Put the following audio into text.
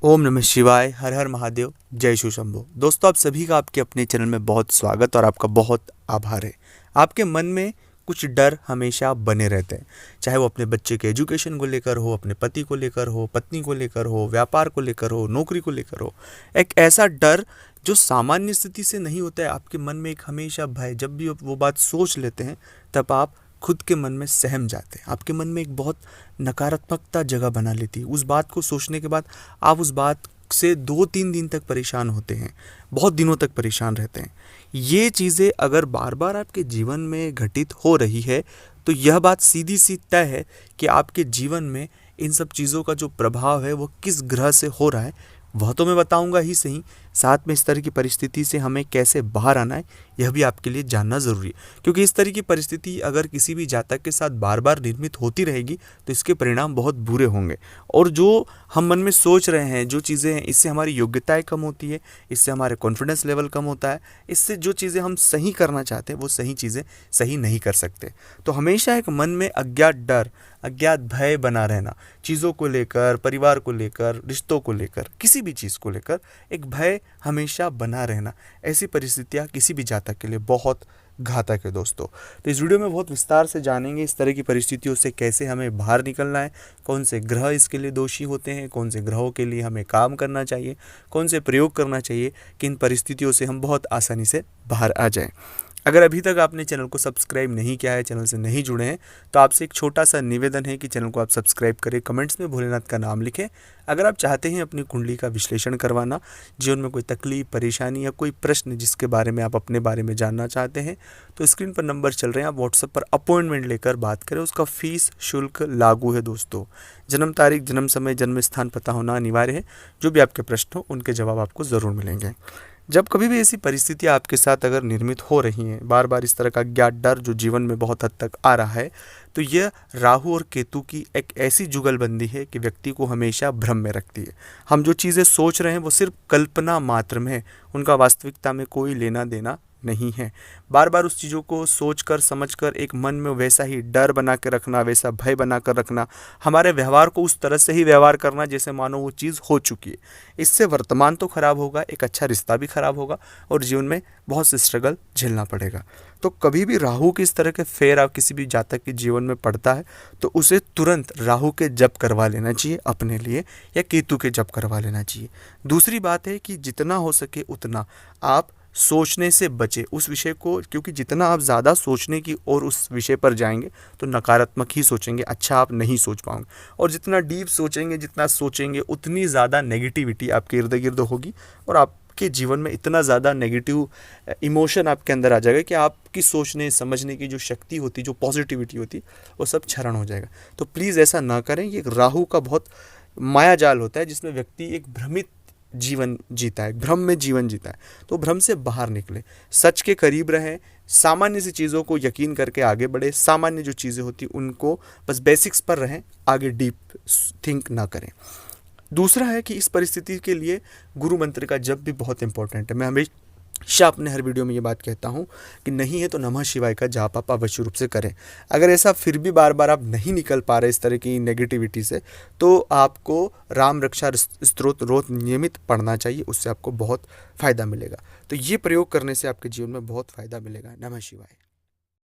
ओम नमः शिवाय। हर हर महादेव। जय शिव शंभो। दोस्तों, आप सभी का आपके अपने चैनल में बहुत स्वागत और आपका बहुत आभार है। आपके मन में कुछ डर हमेशा बने रहते हैं, चाहे वो अपने बच्चे के एजुकेशन को लेकर हो, अपने पति को लेकर हो, पत्नी को लेकर हो, व्यापार को लेकर हो, नौकरी को लेकर हो। एक ऐसा डर जो सामान्य स्थिति से नहीं होता है, आपके मन में एक हमेशा भय। जब भी आप वो बात सोच लेते हैं तब आप खुद के मन में सहम जाते हैं। आपके मन में एक बहुत नकारात्मकता जगह बना लेती है। उस बात को सोचने के बाद आप उस बात से 2-3 दिन तक परेशान होते हैं, बहुत दिनों तक परेशान रहते हैं। ये चीज़ें अगर बार बार आपके जीवन में घटित हो रही है तो यह बात सीधी सी तय है कि आपके जीवन में इन सब चीज़ों का जो प्रभाव है वो किस ग्रह से हो रहा है वह तो मैं बताऊंगा ही सही, साथ में इस तरह की परिस्थिति से हमें कैसे बाहर आना है यह भी आपके लिए जानना ज़रूरी है। क्योंकि इस तरह की परिस्थिति अगर किसी भी जातक के साथ बार बार निर्मित होती रहेगी तो इसके परिणाम बहुत बुरे होंगे। और जो हम मन में सोच रहे हैं, जो चीज़ें हैं, इससे हमारी योग्यताएं कम होती है, इससे हमारे कॉन्फिडेंस लेवल कम होता है, इससे जो चीज़ें हम सही करना चाहते हैं वो सही चीज़ें सही नहीं कर सकते। तो हमेशा एक मन में अज्ञात डर, अज्ञात भय बना रहना, चीज़ों को लेकर, परिवार को लेकर, रिश्तों को लेकर, किसी भी चीज़ को लेकर एक भय हमेशा बना रहना, ऐसी परिस्थितियाँ किसी भी जातक के लिए बहुत घातक है दोस्तों। तो इस वीडियो में बहुत विस्तार से जानेंगे इस तरह की परिस्थितियों से कैसे हमें बाहर निकलना है, कौन से ग्रह इसके लिए दोषी होते हैं, कौन से ग्रहों के लिए हमें काम करना चाहिए, कौन से प्रयोग करना चाहिए कि इन परिस्थितियों से हम बहुत आसानी से बाहर आ जाएं। अगर अभी तक आपने चैनल को सब्सक्राइब नहीं किया है, चैनल से नहीं जुड़े हैं, तो आपसे एक छोटा सा निवेदन है कि चैनल को आप सब्सक्राइब करें, कमेंट्स में भोलेनाथ का नाम लिखें। अगर आप चाहते हैं अपनी कुंडली का विश्लेषण करवाना, जीवन में कोई तकलीफ, परेशानी या कोई प्रश्न जिसके बारे में आप अपने बारे में जानना चाहते हैं, तो स्क्रीन पर नंबर चल रहे हैं, आप व्हाट्सएप पर अपॉइंटमेंट लेकर बात करें। उसका फीस शुल्क लागू है दोस्तों। जन्म तारीख, जन्म समय, जन्म स्थान पता होना अनिवार्य है। जो भी आपके प्रश्न हो उनके जवाब आपको ज़रूर मिलेंगे। जब कभी भी ऐसी परिस्थितियाँ आपके साथ अगर निर्मित हो रही हैं, बार बार इस तरह का ज्ञात डर जो जीवन में बहुत हद तक आ रहा है, तो यह राहु और केतु की एक ऐसी जुगलबंदी है कि व्यक्ति को हमेशा भ्रम में रखती है। हम जो चीज़ें सोच रहे हैं वो सिर्फ कल्पना मात्र में है, उनका वास्तविकता में कोई लेना देना नहीं है। बार बार उस चीज़ों को सोचकर समझकर एक मन में वैसा ही डर बना के रखना, वैसा भय बना कर रखना, हमारे व्यवहार को उस तरह से ही व्यवहार करना जैसे मानो वो चीज़ हो चुकी है। इससे वर्तमान तो खराब होगा, एक अच्छा रिश्ता भी खराब होगा और जीवन में बहुत से स्ट्रगल झेलना पड़ेगा। तो कभी भी राहु के इस तरह के फेर आप किसी भी जातक के जीवन में पड़ता है तो उसे तुरंत राहु के जप करवा लेना चाहिए अपने लिए, या केतु के जप करवा लेना चाहिए। दूसरी बात है कि जितना हो सके उतना आप सोचने से बचे उस विषय को, क्योंकि जितना आप ज़्यादा सोचने की और उस विषय पर जाएंगे तो नकारात्मक ही सोचेंगे, अच्छा आप नहीं सोच पाओगे। और जितना डीप सोचेंगे, जितना सोचेंगे, उतनी ज़्यादा नेगेटिविटी आपके इर्द गिर्द होगी और आपके जीवन में इतना ज़्यादा नेगेटिव इमोशन आपके अंदर आ जाएगा कि आपकी सोचने समझने की जो शक्ति होती, जो पॉजिटिविटी होती, वो सब क्षरण हो जाएगा। तो प्लीज़ ऐसा ना करें। ये राहु का बहुत माया जाल होता है जिसमें व्यक्ति एक भ्रमित जीवन जीता है, भ्रम में जीवन जीता है। तो भ्रम से बाहर निकले, सच के करीब रहें, सामान्य सी चीज़ों को यकीन करके आगे बढ़े। सामान्य जो चीज़ें होती उनको बस बेसिक्स पर रहें, आगे डीप थिंक ना करें। दूसरा है कि इस परिस्थिति के लिए गुरु मंत्र का जप भी बहुत इंपॉर्टेंट है। मैं हमेशा अपने हर वीडियो में ये बात कहता हूँ कि नहीं है तो नमः शिवाय का जाप आप अवश्य रूप से करें। अगर ऐसा फिर भी बार बार आप नहीं निकल पा रहे इस तरह की नेगेटिविटी से, तो आपको राम रक्षा स्तोत्र रोज नियमित पढ़ना चाहिए, उससे आपको बहुत फ़ायदा मिलेगा। तो ये प्रयोग करने से आपके जीवन में बहुत फ़ायदा मिलेगा। नमः शिवाय।